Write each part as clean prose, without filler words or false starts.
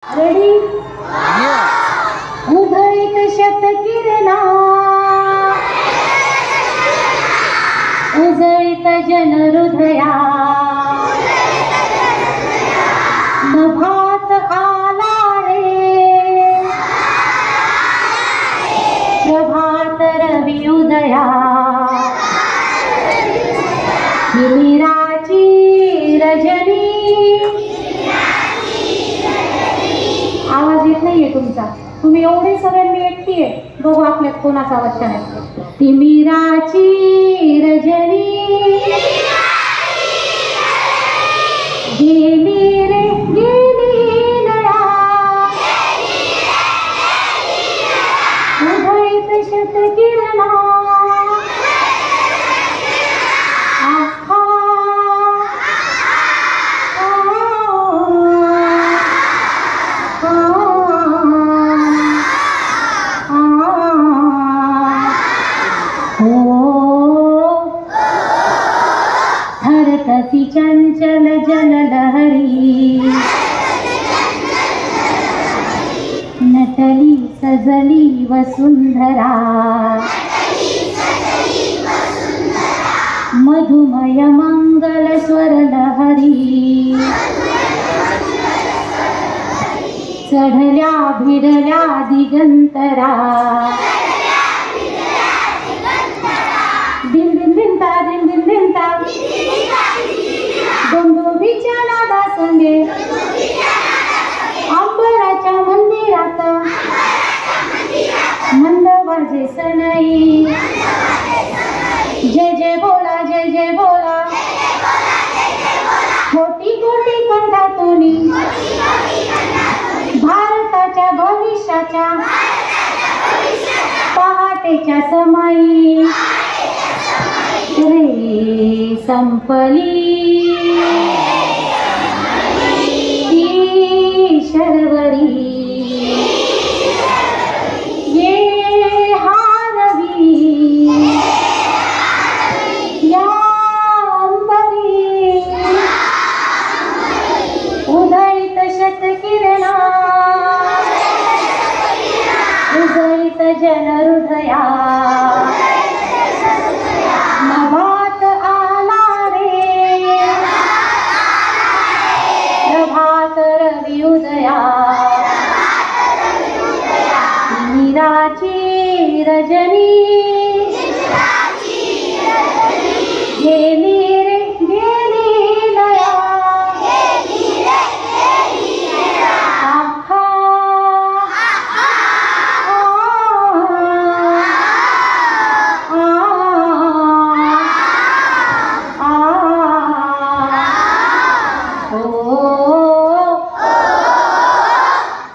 Ready उधळीत शतकिरणा उजळीत जनहृदया नभात आला रे प्रभात रवी उदया हिमीराची रजनी. आवाज येत नाहीये तुमचा. तुम्ही एवढे सगळ्यांनी एकटी आहे. बघू आपल्यात कोणाचा आवाज छान आहे. तिमिराची रजनी गेली रे गेली लया उधळीत शतकिरणा आखा हरकती चंचल जललहरी नटली सजली वसुंधरा मधुमय मंगल स्वर लहरी चढल्या भिडल्या दिगंतरा दिन दिन दिनता दिन दिन दिनता गोंधळीच्या नादा संगे अंबराच्या मंदिरात मंद वाजे सनई जय जय बोला जय जय बोला कोटी कोटी कंठातूनी भारताच्या भविष्याच्या पहाटेच्या समाई रे संपली ती शर्वरी ये हारवी या अंबरी उधळीत शतकिरणा उजळीत जनहृदया नभात आला रे प्रभात रवी उदया निराची रजनी गेली रे गेली लया आखा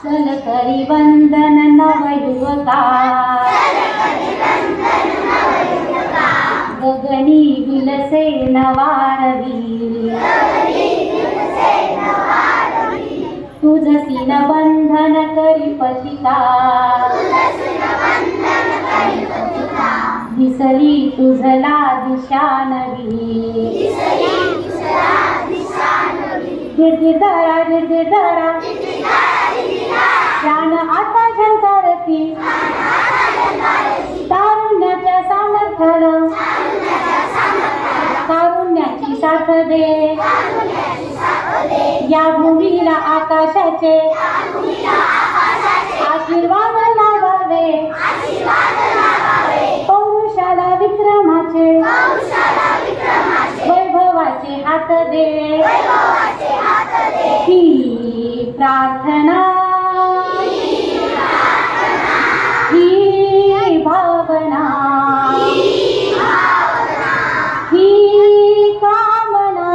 चल करी वंदन नवयुवका गगनी विलसे नवारवी तुझसी न बंधन करी पथिका दिसली तुझला दिशा नवी गिरगिरधारा गिरगिरधारा प्राण आता झंकारती तारुण्याच्या सामर्थ्याला कारुण्याची साथ दे या भूमीला आकाशाचे आशीर्वाद लावावे पौरुषाला विक्रमाचे वैभवाचे हात दे ही प्रार्थना ही भावना ही कामना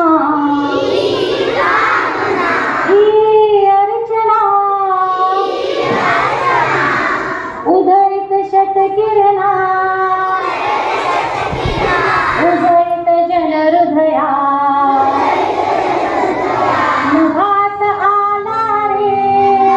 ही अर्चना उधळीत शतकिरणा उजळीत जनहृदया नभात आला रे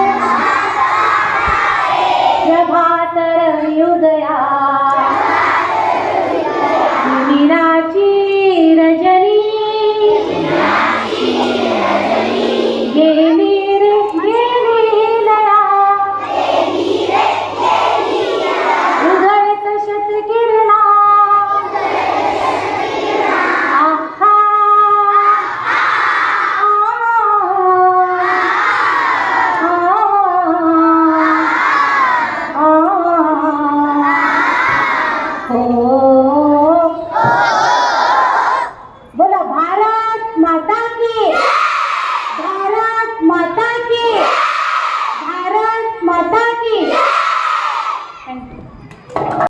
दान